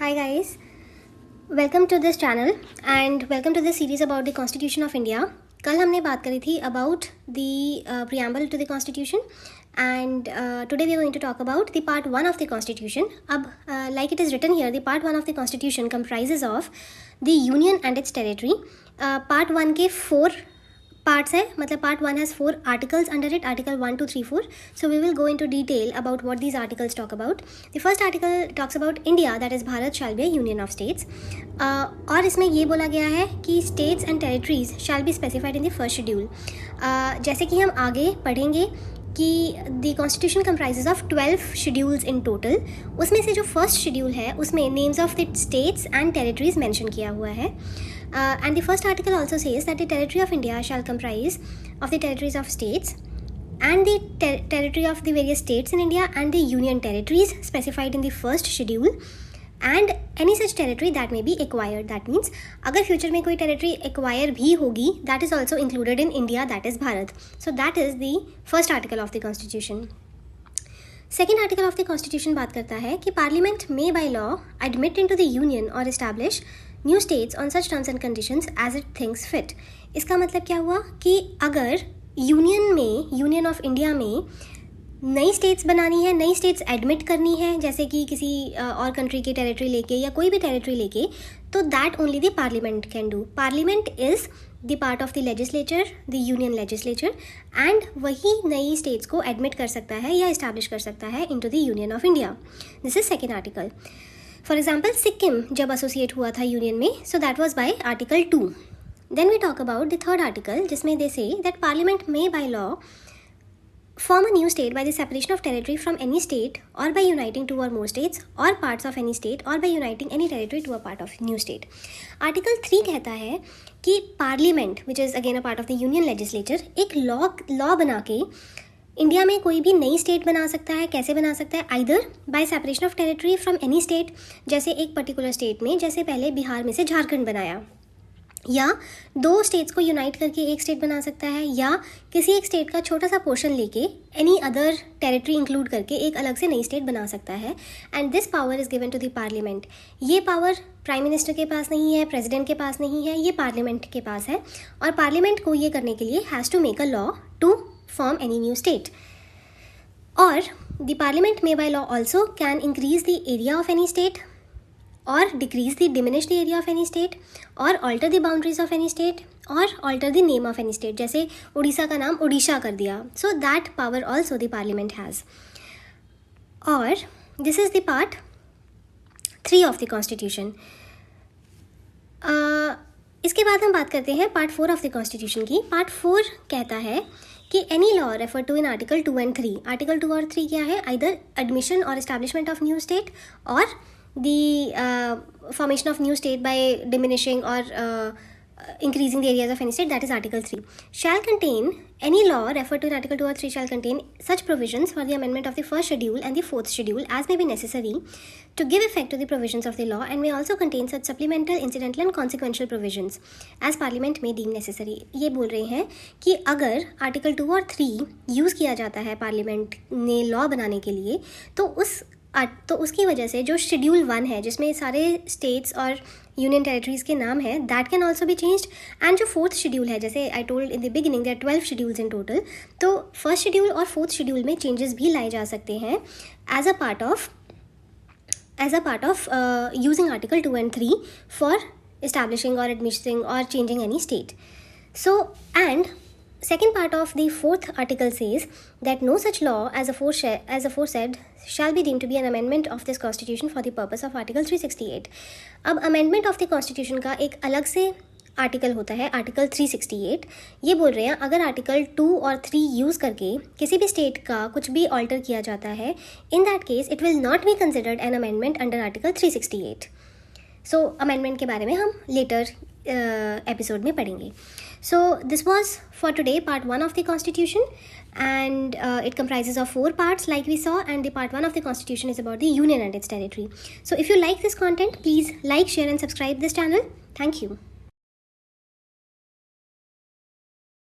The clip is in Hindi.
Hi guys, welcome to this channel and welcome to this series about the Constitution of India. कल हमने बात करी थी about the preamble to the Constitution and today we are going to talk about the part 1 of the Constitution. अब like it is written here, the part 1 of the Constitution comprises of the Union and its territory. Part 1 के 4 पार्ट्स है, मतलब part 1 has 4 articles under it, article 1 to 3 4. So we will go into detail about what these articles talk about. The first article talks about India, that is Bharat shall be a union of states. और इसमें ये बोला गया है कि states and territories shall be specified in the first schedule. जैसे कि हम आगे पढ़ेंगे कि the constitution comprises of 12 schedules in total. उसमें से जो फर्स्ट शेड्यूल है उसमें names of the states and territories mention किया हुआ है. And the first article also says that the territory of India shall comprise of the territories of states and the territory of the various states in India and the union territories specified in the first schedule and any such territory that may be acquired. That means अगर future में कोई territory acquire भी होगी, that is also included in India, that is Bharat. So that is the first article of the Constitution. Second article of the Constitution बात करता है कि Parliament may by law admit into the union or establish new states on such terms and conditions as it thinks fit. इसका मतलब क्या हुआ कि अगर यूनियन ऑफ इंडिया में नई स्टेट्स बनानी है, नई स्टेट्स एडमिट करनी है, जैसे कि किसी और कंट्री की टेरिटरी लेके या कोई भी टेरिटरी लेके, तो that only the parliament can do. Parliament is the part of the legislature, the union legislature, and वही नई स्टेट्स को एडमिट कर सकता है या इस्टेब्लिश कर सकता है into the union of India. This is second article. For example Sikkim जब एसोसिएट हुआ था यूनियन में, so that was by article 2. Then we talk about the third article जिसमें दे से दैट पार्लियामेंट में by law form a new state by the separation of territory from any state or by uniting 2 or more states or parts of any state or by uniting any territory to a part of new state. Article 3 कहता है कि parliament which is again a part of the union legislature एक लॉ बना के इंडिया में कोई भी नई स्टेट बना सकता है. कैसे बना सकता है? Either bye separation of territory from any state, जैसे एक पर्टिकुलर स्टेट में, जैसे पहले बिहार में से झारखंड बनाया, या 2 स्टेट्स को यूनाइट करके एक स्टेट बना सकता है, या किसी एक स्टेट का छोटा सा पोर्शन लेके एनी अदर टेरिटरी इंक्लूड करके एक अलग से नई स्टेट बना सकता है. And this power is given to the parliament. ये पावर प्राइम मिनिस्टर के पास नहीं है, प्रेसिडेंट के पास नहीं है, ये पार्लियामेंट के पास है. और पार्लियामेंट को ये करने के लिए has to make a law to form any new state. Or the parliament may by law also can increase the area of any state or diminish the area of any state or alter the boundaries of any state or alter the name of any state. जैसे उड़ीसा का नाम उड़ीसा कर दिया. So that power also the parliament has. Or this is the part 3 of the constitution. इसके बाद हम बात करते हैं पार्ट 4 ऑफ द कॉन्स्टिट्यूशन की. पार्ट 4 कहता है कि any law refer to in article 2 and 3. Article 2 और 3 क्या है? आइदर एडमिशन और एस्टैब्लिशमेंट ऑफ न्यू स्टेट और the formation of new state by diminishing और increasing the areas of any state, that is article 3. Shall contain any law referred to in article 2 or 3 shall contain such provisions for the amendment of the first schedule and the fourth schedule as may be necessary to give effect to the provisions of the law and may also contain such supplemental, incidental and consequential provisions as parliament may deem necessary. ये बोल रहे हैं कि अगर आर्टिकल 2 और 3 यूज़ किया जाता है पार्लियामेंट ने लॉ बनाने के लिए, तो उसकी वजह से जो शेड्यूल 1 है जिसमें सारे स्टेट्स और यूनियन टेरिटरीज के नाम है, that can also be changed. And जो फोर्थ शेड्यूल है, जैसे I told in the beginning there 12 schedules in total, तो फर्स्ट शेड्यूल और फोर्थ शेड्यूल में चेंजेस भी लाए जा सकते हैं as a part of using article 2 and 3 for establishing और एडमिटिंग और changing any state. So and second part of the fourth article says that no such law as aforesaid shall be deemed to be an amendment of this constitution for the purpose of article 368. अब amendment of the constitution का एक अलग से आर्टिकल होता है, आर्टिकल 368. ये बोल रहे हैं अगर आर्टिकल 2 और 3 यूज़ करके किसी भी स्टेट का कुछ भी ऑल्टर किया जाता है, in that case it will not be considered an amendment under article 368. So amendment के बारे में हम लेटर एपिसोड में पढ़ेंगे. So this was for today part 1 of the constitution and it comprises of 4 parts like we saw, and the part 1 of the constitution is about the union and its territory. So if you like this content, please like, share and subscribe this channel. Thank you.